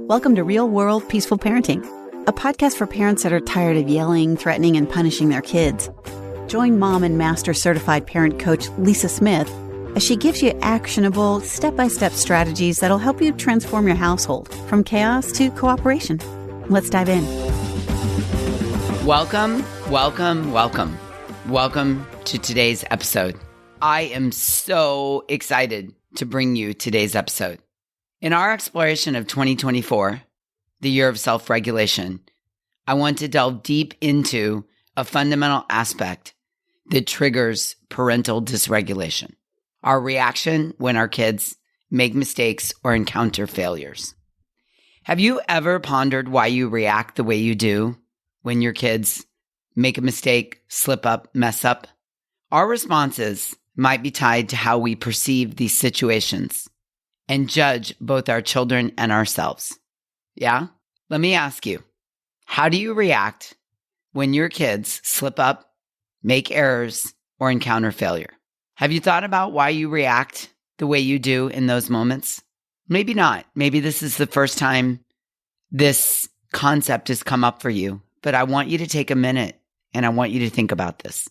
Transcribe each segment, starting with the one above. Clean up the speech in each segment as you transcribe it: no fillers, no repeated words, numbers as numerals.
Welcome to Real World Peaceful Parenting, a podcast for parents that are tired of yelling, threatening, and punishing their kids. Join mom and master certified parent coach Lisa Smith as she gives you actionable, step-by-step strategies that'll help you transform your household from chaos to cooperation. Let's dive in. Welcome to today's episode. I am so excited to bring you today's episode. In our exploration of 2024, the year of self-regulation, I want to delve deep into a fundamental aspect that triggers parental dysregulation, our reaction when our kids make mistakes or encounter failures. Have you ever pondered why you react the way you do when your kids make a mistake, slip up, mess up? Our responses might be tied to how we perceive these situations and judge both our children and ourselves. Yeah? Let me ask you, how do you react when your kids slip up, make errors, or encounter failure? Have you thought about why you react the way you do in those moments? Maybe not. Maybe this is the first time this concept has come up for you, but I want you to take a minute and I want you to think about this.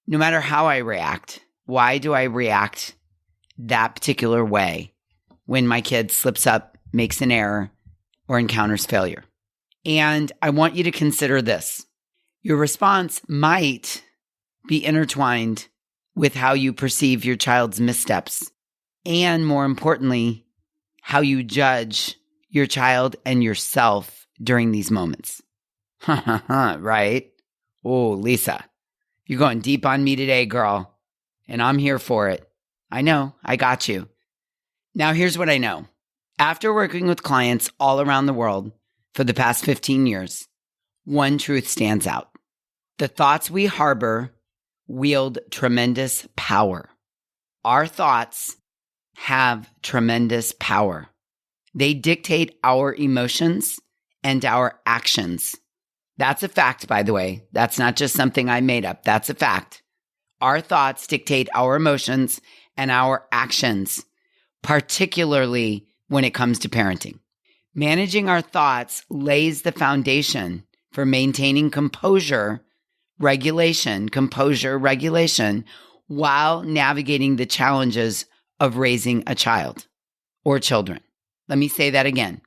No matter how I react, why do I react that particular way when my kid slips up, makes an error, or encounters failure? And I want you to consider this. Your response might be intertwined with how you perceive your child's missteps, and more importantly, how you judge your child and yourself during these moments. Right? Oh, Lisa, you're going deep on me today, girl, and I'm here for it. I know, I got you. Now, here's what I know. After working with clients all around the world for the past 15 years, one truth stands out. The thoughts we harbor wield tremendous power. Our thoughts have tremendous power. They dictate our emotions and our actions. That's a fact, by the way. That's not just something I made up. That's a fact. Our thoughts dictate our emotions and our actions, particularly when it comes to parenting. Managing our thoughts lays the foundation for maintaining composure, regulation, while navigating the challenges of raising a child or children. Let me say that again.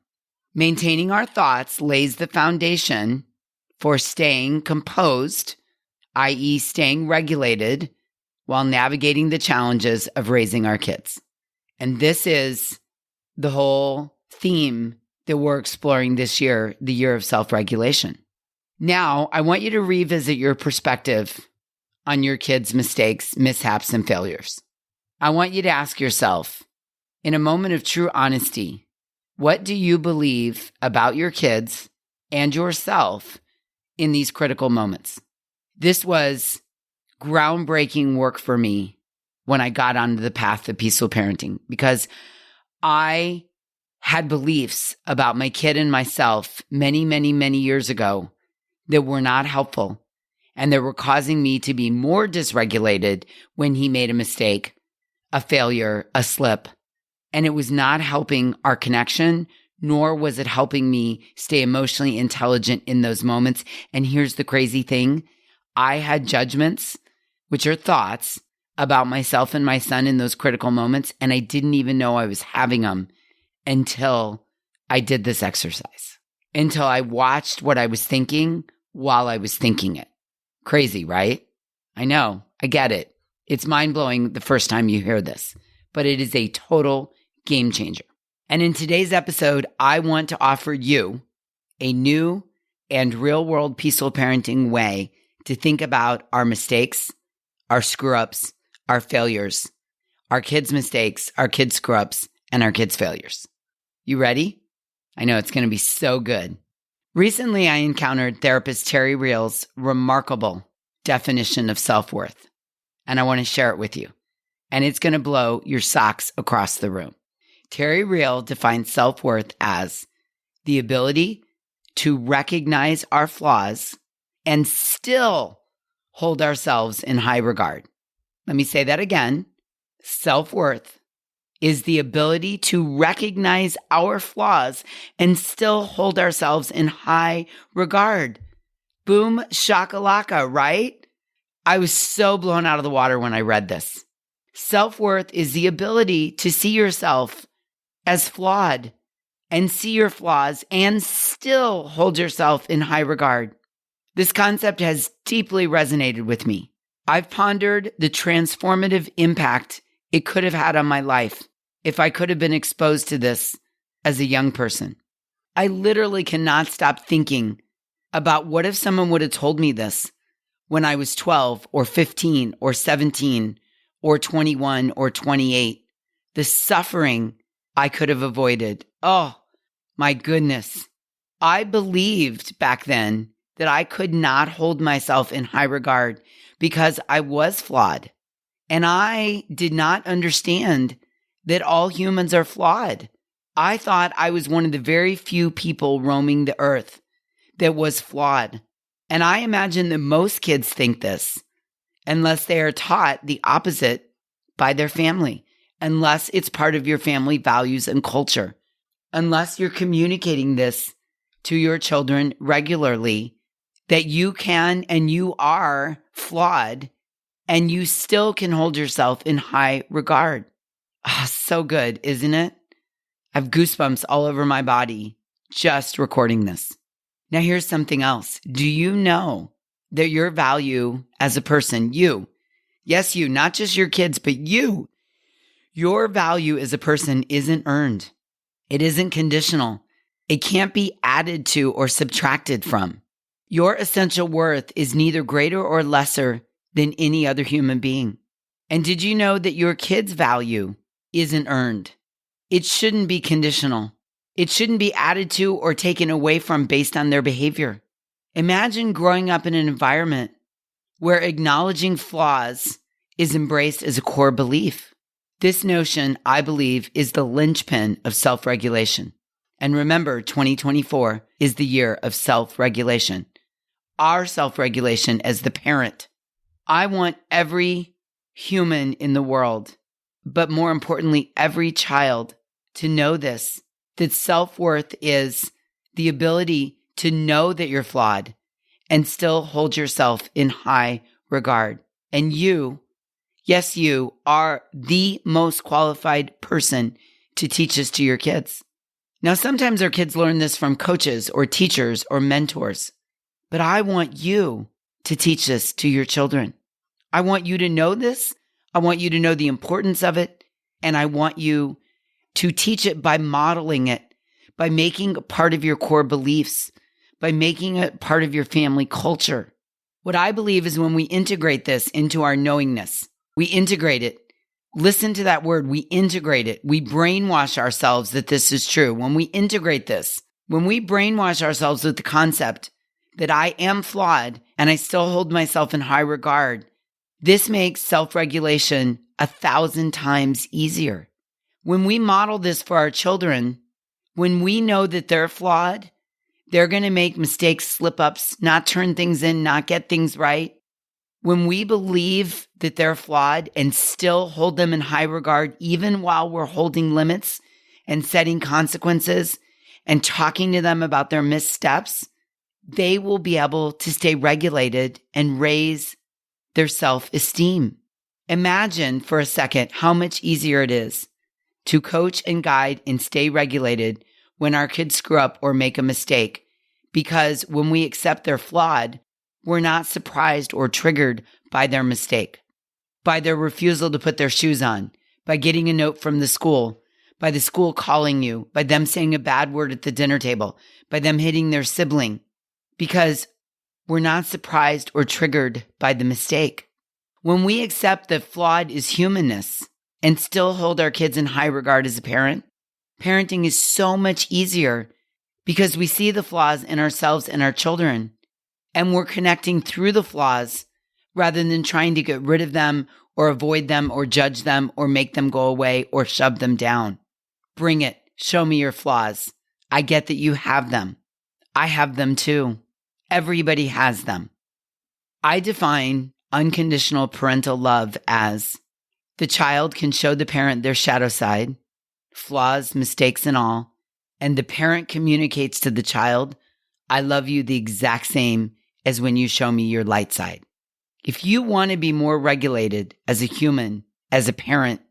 Maintaining our thoughts lays the foundation for staying composed, i.e. staying regulated, while navigating the challenges of raising our kids. And this is the whole theme that we're exploring this year, the year of self-regulation. Now, I want you to revisit your perspective on your kids' mistakes, mishaps, and failures. I want you to ask yourself, in a moment of true honesty, what do you believe about your kids and yourself in these critical moments? This was groundbreaking work for me when I got onto the path of peaceful parenting, because I had beliefs about my kid and myself many, many, many years ago that were not helpful and that were causing me to be more dysregulated when he made a mistake, a failure, a slip. And it was not helping our connection, nor was it helping me stay emotionally intelligent in those moments. And here's the crazy thing. I had judgments, which are thoughts, about myself and my son in those critical moments, and I didn't even know I was having them until I did this exercise, until I watched what I was thinking while I was thinking it. Crazy, right? I know, I get it. It's mind-blowing the first time you hear this, but it is a total game changer. And in today's episode, I want to offer you a new and real-world peaceful parenting way to think about our mistakes, our screw-ups, our failures, our kids' mistakes, our kids' screw-ups, and our kids' failures. You ready? I know it's going to be so good. Recently, I encountered therapist Terry Real's remarkable definition of self-worth, and I want to share it with you. And it's going to blow your socks across the room. Terry Real defines self-worth as the ability to recognize our flaws and still hold ourselves in high regard. Let me say that again. Self-worth is the ability to recognize our flaws and still hold ourselves in high regard. Boom, shakalaka, right? I was so blown out of the water when I read this. Self-worth is the ability to see yourself as flawed and see your flaws and still hold yourself in high regard. This concept has deeply resonated with me. I've pondered the transformative impact it could have had on my life if I could have been exposed to this as a young person. I literally cannot stop thinking about what if someone would have told me this when I was 12 or 15 or 17 or 21 or 28. The suffering I could have avoided. Oh, my goodness. I believed back then that I could not hold myself in high regard because I was flawed. And I did not understand that all humans are flawed. I thought I was one of the very few people roaming the earth that was flawed. And I imagine that most kids think this, unless they are taught the opposite by their family, unless it's part of your family values and culture, unless you're communicating this to your children regularly, that you can and you are flawed and you still can hold yourself in high regard. Ah, so good, isn't it? I have goosebumps all over my body just recording this. Now, here's something else. Do you know that your value as a person, you, yes, you, not just your kids, but you, your value as a person isn't earned. It isn't conditional. It can't be added to or subtracted from. Your essential worth is neither greater or lesser than any other human being. And did you know that your kids' value isn't earned? It shouldn't be conditional. It shouldn't be added to or taken away from based on their behavior. Imagine growing up in an environment where acknowledging flaws is embraced as a core belief. This notion, I believe, is the linchpin of self-regulation. And remember, 2024 is the year of self-regulation. Our self-regulation as the parent. I want every human in the world, but more importantly, every child to know this, that self-worth is the ability to know that you're flawed and still hold yourself in high regard. And you, yes, you are the most qualified person to teach this to your kids. Now, sometimes our kids learn this from coaches or teachers or mentors, but I want you to teach this to your children. I want you to know this. I want you to know the importance of it. And I want you to teach it by modeling it, by making it part of your core beliefs, by making it part of your family culture. What I believe is when we integrate this into our knowingness, we integrate it. Listen to that word. We integrate it. We brainwash ourselves that this is true. When we integrate this, when we brainwash ourselves with the concept that I am flawed and I still hold myself in high regard, this makes self-regulation 1,000 times easier. When we model this for our children, when we know that they're flawed, they're going to make mistakes, slip-ups, not turn things in, not get things right. When we believe that they're flawed and still hold them in high regard, even while we're holding limits and setting consequences and talking to them about their missteps, they will be able to stay regulated and raise their self-esteem. Imagine for a second how much easier it is to coach and guide and stay regulated when our kids screw up or make a mistake. Because when we accept they're flawed, we're not surprised or triggered by their mistake, by their refusal to put their shoes on, by getting a note from the school, by the school calling you, by them saying a bad word at the dinner table, by them hitting their sibling, because we're not surprised or triggered by the mistake. When we accept that flawed is humanness and still hold our kids in high regard as a parent, parenting is so much easier because we see the flaws in ourselves and our children, and we're connecting through the flaws rather than trying to get rid of them or avoid them or judge them or make them go away or shove them down. Bring it. Show me your flaws. I get that you have them. I have them too. Everybody has them. I define unconditional parental love as The child can show the parent their shadow side, flaws, mistakes, and all. And the parent communicates to the child, I love you the exact same as when you show me your light side. If you want to be more regulated as a human, as a parent,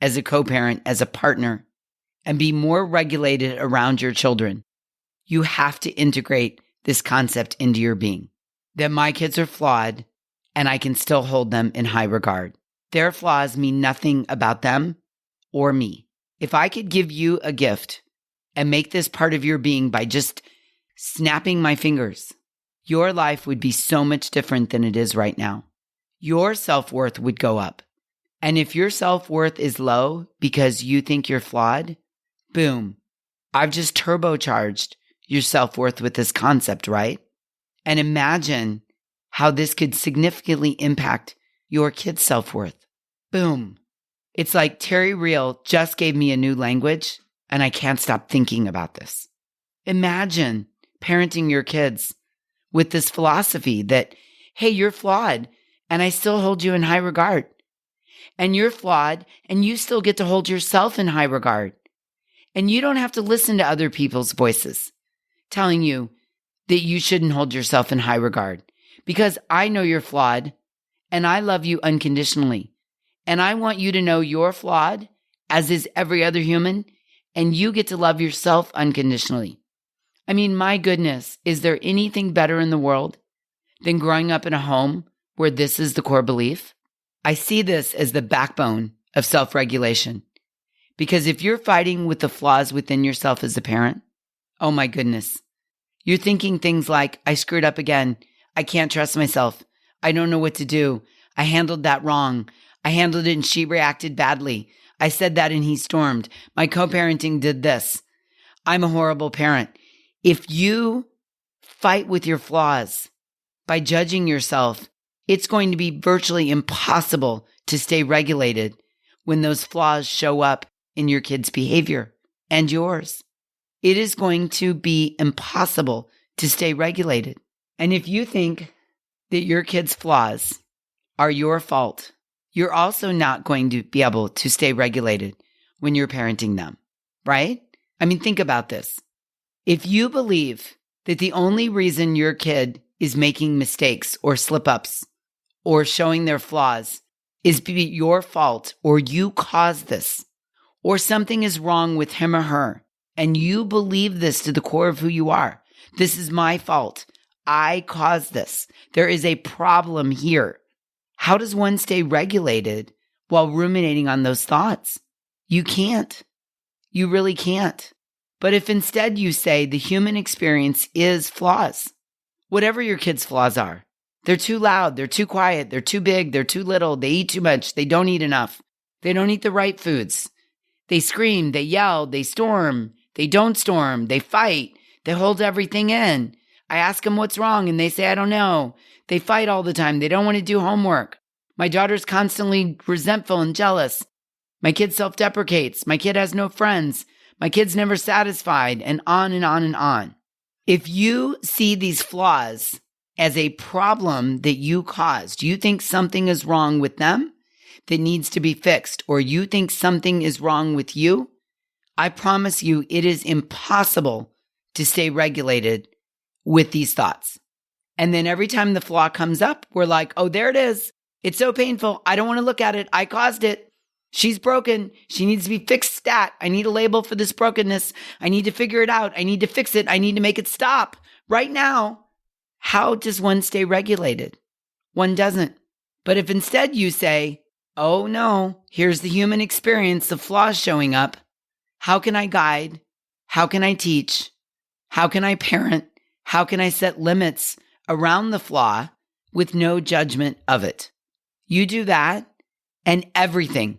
as a co-parent, as a partner, and be more regulated around your children, you have to integrate this concept into your being. That my kids are flawed and I can still hold them in high regard. Their flaws mean nothing about them or me. If I could give you a gift and make this part of your being by just snapping my fingers, your life would be so much different than it is right now. Your self-worth would go up. And if your self-worth is low because you think you're flawed, boom, I've just turbocharged your self-worth with this concept, right? And imagine how this could significantly impact your kid's self-worth. Boom. It's like Terry Real just gave me a new language, and I can't stop thinking about this. Imagine parenting your kids with this philosophy that, hey, you're flawed, and I still hold you in high regard. And you're flawed, and you still get to hold yourself in high regard. And you don't have to listen to other people's voices telling you that you shouldn't hold yourself in high regard, because I know you're flawed, and I love you unconditionally. And I want you to know you're flawed, as is every other human, and you get to love yourself unconditionally. I mean, my goodness, is there anything better in the world than growing up in a home where this is the core belief? I see this as the backbone of self-regulation. Because if you're fighting with the flaws within yourself as a parent, oh my goodness, you're thinking things like, I screwed up again. I can't trust myself. I don't know what to do. I handled that wrong. I handled it and she reacted badly. I said that and he stormed. My co-parenting did this. I'm a horrible parent. If you fight with your flaws by judging yourself, it's going to be virtually impossible to stay regulated when those flaws show up in your kid's behavior and yours. It is going to be impossible to stay regulated. And if you think that your kid's flaws are your fault, you're also not going to be able to stay regulated when you're parenting them, right? I mean, think about this. If you believe that the only reason your kid is making mistakes or slip-ups or showing their flaws is your fault, or you caused this, or something is wrong with him or her, and you believe this to the core of who you are, this is my fault, I caused this, there is a problem here. How does one stay regulated while ruminating on those thoughts? You can't. You really can't. But if instead you say the human experience is flaws, whatever your kids' flaws are, they're too loud, they're too quiet, they're too big, they're too little, they eat too much, they don't eat enough, they don't eat the right foods, they scream, they yell, they storm, they don't storm, they fight, they hold everything in. I ask them what's wrong and they say, I don't know. They fight all the time. They don't want to do homework. My daughter's constantly resentful and jealous. My kid self-deprecates. My kid has no friends. My kid's never satisfied, and on and on and on. If you see these flaws as a problem that you caused, you think something is wrong with them that needs to be fixed, or you think something is wrong with you, I promise you it is impossible to stay regulated with these thoughts. And then every time the flaw comes up, we're like, oh, there it is. It's so painful. I don't want to look at it. I caused it. She's broken. She needs to be fixed stat. I need a label for this brokenness. I need to figure it out. I need to fix it. I need to make it stop right now. How does one stay regulated? One doesn't. But if instead you say, oh no, here's the human experience, the flaws showing up. How can I guide? How can I teach? How can I parent? How can I set limits around the flaw with no judgment of it? You do that, and everything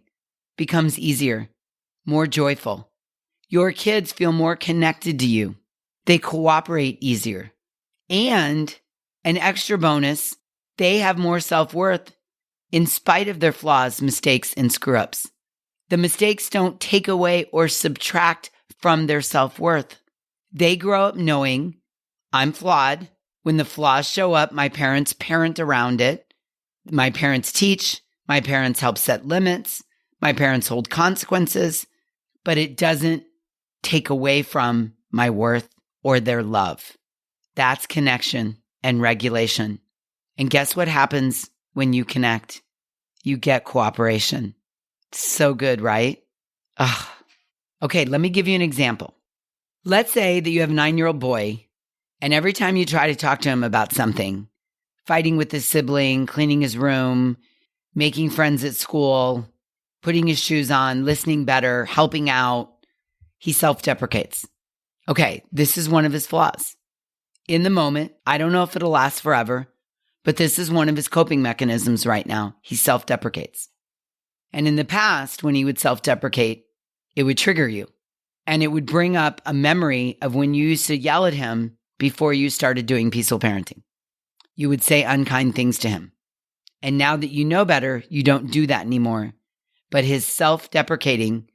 becomes easier, more joyful. Your kids feel more connected to you. They cooperate easier. And an extra bonus, they have more self-worth in spite of their flaws, mistakes, and screw-ups. The mistakes don't take away or subtract from their self-worth. They grow up knowing, I'm flawed. When the flaws show up, my parents parent around it. My parents teach. My parents help set limits. My parents hold consequences, but it doesn't take away from my worth or their love. That's connection and regulation. And guess what happens when you connect? You get cooperation. So good, right? Ugh. Okay, let me give you an example. Let's say that you have a 9-year-old boy, and every time you try to talk to him about something, fighting with his sibling, cleaning his room, making friends at school, putting his shoes on, listening better, helping out, he self-deprecates. Okay, this is one of his flaws. In the moment, I don't know if it'll last forever, but this is one of his coping mechanisms right now. He self-deprecates. And in the past, when he would self-deprecate, it would trigger you. And it would bring up a memory of when you used to yell at him before you started doing peaceful parenting. You would say unkind things to him. And now that you know better, you don't do that anymore. But his self-deprecating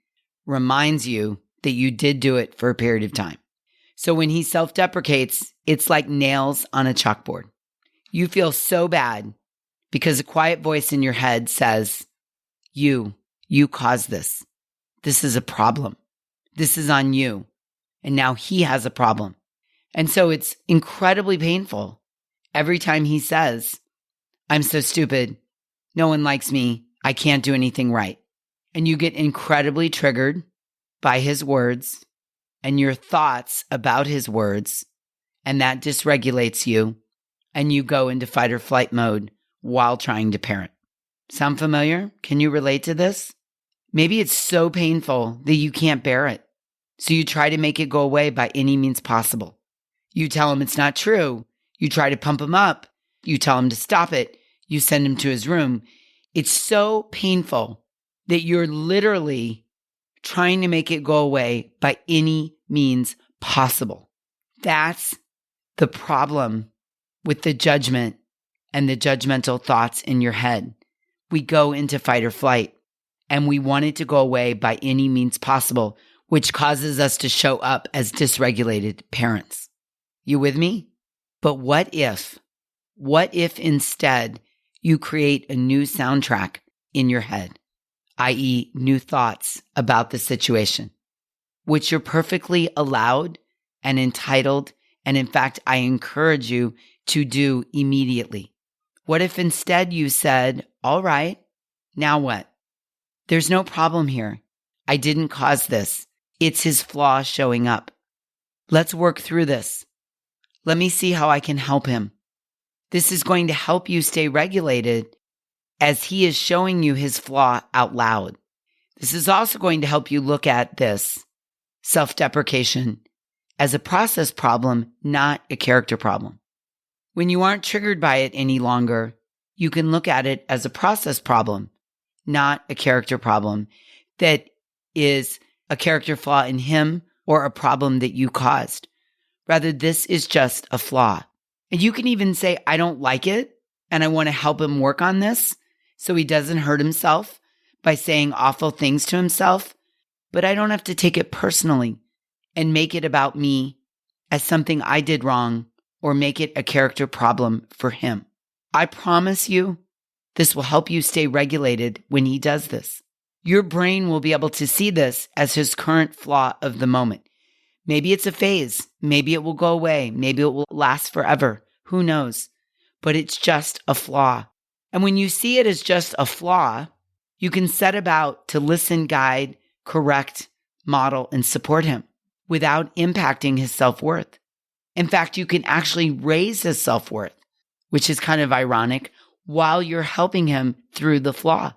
reminds you that you did do it for a period of time. So when he self-deprecates, it's like nails on a chalkboard. You feel so bad because a quiet voice in your head says, you caused this. This is a problem. This is on you. And now he has a problem. And so it's incredibly painful every time he says, I'm so stupid. No one likes me. I can't do anything right. And you get incredibly triggered by his words and your thoughts about his words. And that dysregulates you. And you go into fight or flight mode while trying to parent. Sound familiar? Can you relate to this? Maybe it's so painful that you can't bear it. So you try to make it go away by any means possible. You tell him it's not true. You try to pump him up. You tell him to stop it. You send him to his room. It's so painful that you're literally trying to make it go away by any means possible. That's the problem with the judgment and the judgmental thoughts in your head. We go into fight or flight. And we want it to go away by any means possible, which causes us to show up as dysregulated parents. You with me? But what if instead you create a new soundtrack in your head, i.e. new thoughts about the situation, which you're perfectly allowed and entitled, and in fact, I encourage you to do immediately. What if instead you said, all right, now what? There's no problem here. I didn't cause this. It's his flaw showing up. Let's work through this. Let me see how I can help him. This is going to help you stay regulated as he is showing you his flaw out loud. This is also going to help you look at this self-deprecation as a process problem, not a character problem. When you aren't triggered by it any longer, you can look at it as a process problem, not a character problem that is a character flaw in him or a problem that you caused. Rather, this is just a flaw. And you can even say, I don't like it, and I want to help him work on this so he doesn't hurt himself by saying awful things to himself, but I don't have to take it personally and make it about me as something I did wrong or make it a character problem for him. I promise you, this will help you stay regulated when he does this. Your brain will be able to see this as his current flaw of the moment. Maybe it's a phase. Maybe it will go away. Maybe it will last forever. Who knows? But it's just a flaw. And when you see it as just a flaw, you can set about to listen, guide, correct, model, and support him without impacting his self-worth. In fact, you can actually raise his self-worth, which is kind of ironic, while you're helping him through the flaw.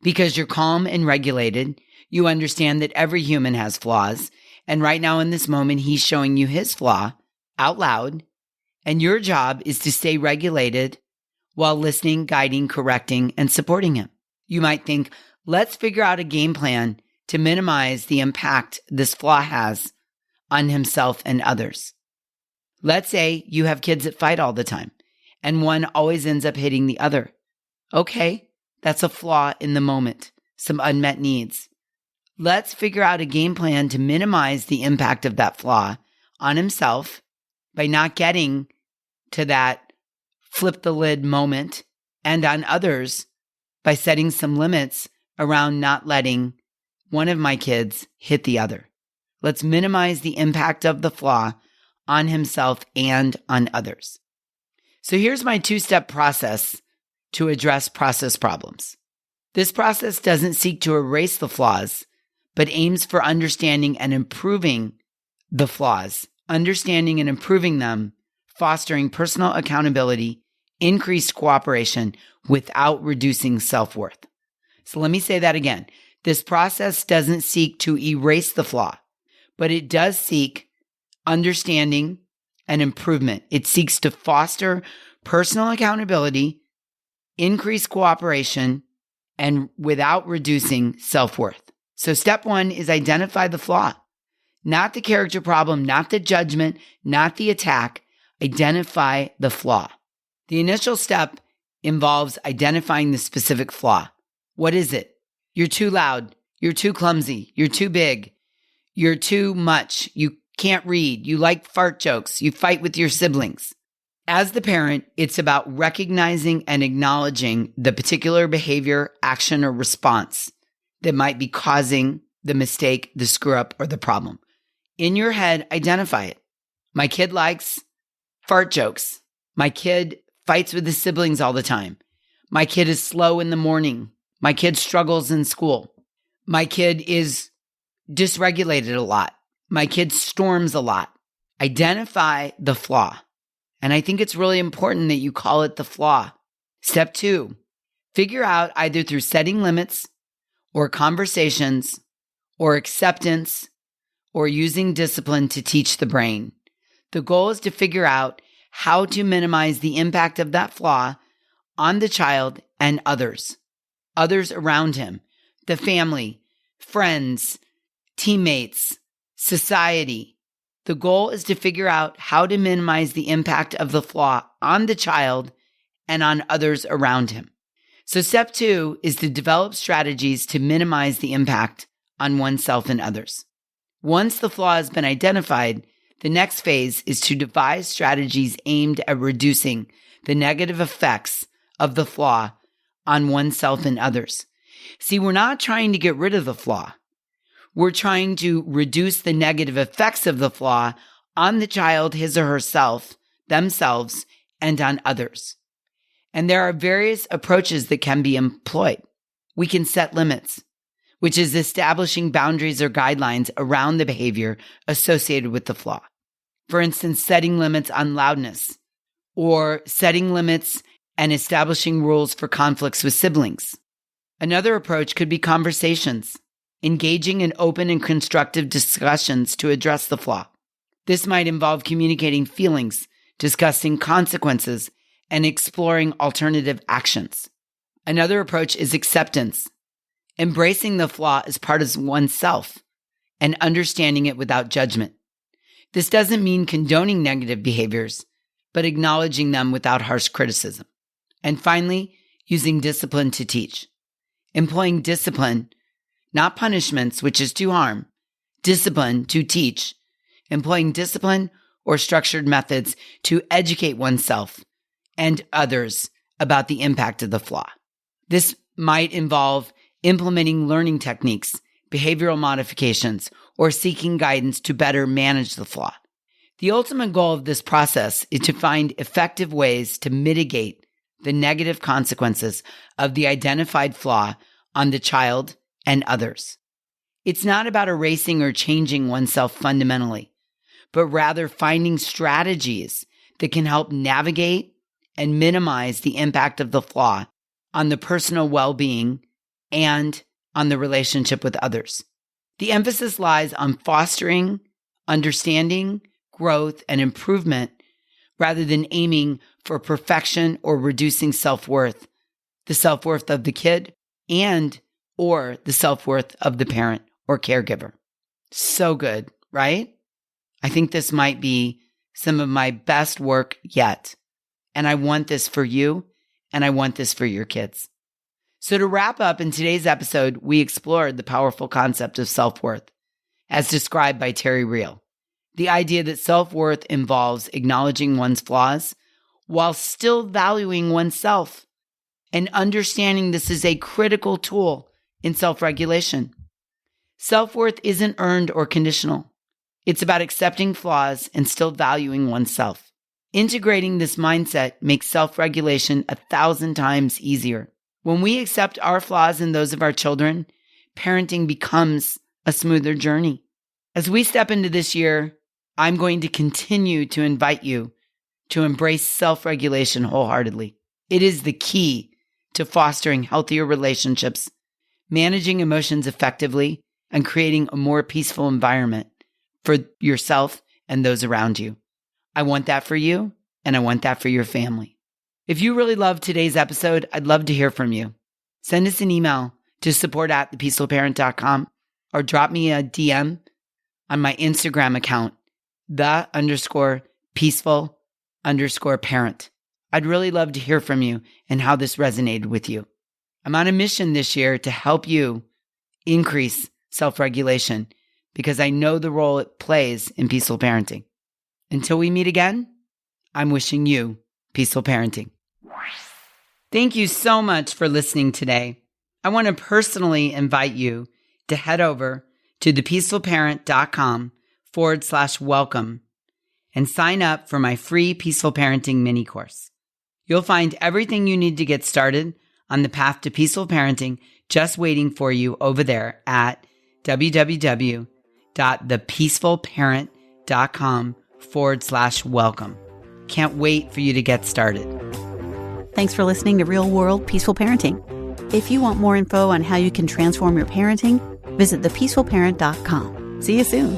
Because you're calm and regulated, you understand that every human has flaws. And right now in this moment, he's showing you his flaw out loud. And your job is to stay regulated while listening, guiding, correcting, and supporting him. You might think, let's figure out a game plan to minimize the impact this flaw has on himself and others. Let's say you have kids that fight all the time, and one always ends up hitting the other. Okay, that's a flaw in the moment, some unmet needs. Let's figure out a game plan to minimize the impact of that flaw on himself by not getting to that flip the lid moment, and on others by setting some limits around not letting one of my kids hit the other. Let's minimize the impact of the flaw on himself and on others. So here's my 2-step process to address process problems. This process doesn't seek to erase the flaws, but aims for understanding and improving the flaws, understanding and improving them, fostering personal accountability, increased cooperation without reducing self-worth. So let me say that again. This process doesn't seek to erase the flaw, but it does seek understanding and improvement. It seeks to foster personal accountability, increase cooperation, and without reducing self-worth. So step 1 is identify the flaw, not the character problem, not the judgment, not the attack. Identify the flaw. The initial step involves identifying the specific flaw. What is it? You're too loud. You're too clumsy. You're too big. You're too much. You can't read. You like fart jokes. You fight with your siblings. As the parent, it's about recognizing and acknowledging the particular behavior, action, or response that might be causing the mistake, the screw up, or the problem. In your head, identify it. My kid likes fart jokes. My kid fights with his siblings all the time. My kid is slow in the morning. My kid struggles in school. My kid is dysregulated a lot. My kid storms a lot. Identify the flaw. And I think it's really important that you call it the flaw. Step 2, figure out either through setting limits or conversations or acceptance or using discipline to teach the brain. The goal is to figure out how to minimize the impact of that flaw on the child and others around him, the family, friends, teammates, society. The goal is to figure out how to minimize the impact of the flaw on the child and on others around him. So step 2 is to develop strategies to minimize the impact on oneself and others. Once the flaw has been identified, the next phase is to devise strategies aimed at reducing the negative effects of the flaw on oneself and others. See, we're not trying to get rid of the flaw. We're trying to reduce the negative effects of the flaw on the child, his or herself, themselves, and on others. And there are various approaches that can be employed. We can set limits, which is establishing boundaries or guidelines around the behavior associated with the flaw. For instance, setting limits on loudness, or setting limits and establishing rules for conflicts with siblings. Another approach could be conversations, engaging in open and constructive discussions to address the flaw. This might involve communicating feelings, discussing consequences, and exploring alternative actions. Another approach is acceptance, embracing the flaw as part of oneself and understanding it without judgment. This doesn't mean condoning negative behaviors, but acknowledging them without harsh criticism. And finally, using discipline to teach. Employing discipline, not punishments, which is to harm, discipline to teach. Employing discipline or structured methods to educate oneself and others about the impact of the flaw. This might involve implementing learning techniques, behavioral modifications, or seeking guidance to better manage the flaw. The ultimate goal of this process is to find effective ways to mitigate the negative consequences of the identified flaw on the child and others. It's not about erasing or changing oneself fundamentally, but rather finding strategies that can help navigate and minimize the impact of the flaw on the personal well-being and on the relationship with others. The emphasis lies on fostering understanding, growth, and improvement rather than aiming for perfection or reducing self-worth, the self-worth of the kid and or the self-worth of the parent or caregiver. So good, right? I think this might be some of my best work yet. And I want this for you, and I want this for your kids. So to wrap up, in today's episode, we explored the powerful concept of self-worth, as described by Terry Real. The idea that self-worth involves acknowledging one's flaws while still valuing oneself and understanding this is a critical tool in self-regulation. Self-worth isn't earned or conditional. It's about accepting flaws and still valuing oneself. Integrating this mindset makes self-regulation 1,000 times easier. When we accept our flaws and those of our children, parenting becomes a smoother journey. As we step into this year, I'm going to continue to invite you to embrace self-regulation wholeheartedly. It is the key to fostering healthier relationships, managing emotions effectively, and creating a more peaceful environment for yourself and those around you. I want that for you, and I want that for your family. If you really loved today's episode, I'd love to hear from you. Send us an email to support@thepeacefulparent.com or drop me a DM on my Instagram account, _peaceful_parent. I'd really love to hear from you and how this resonated with you. I'm on a mission this year to help you increase self-regulation because I know the role it plays in peaceful parenting. Until we meet again, I'm wishing you peaceful parenting. Thank you so much for listening today. I want to personally invite you to head over to thepeacefulparent.com/welcome and sign up for my free Peaceful Parenting mini course. You'll find everything you need to get started on the path to peaceful parenting just waiting for you over there at www.thepeacefulparent.com/welcome. Can't wait for you to get started. Thanks for listening to Real World Peaceful Parenting. If you want more info on how you can transform your parenting, visit thepeacefulparent.com. See you soon.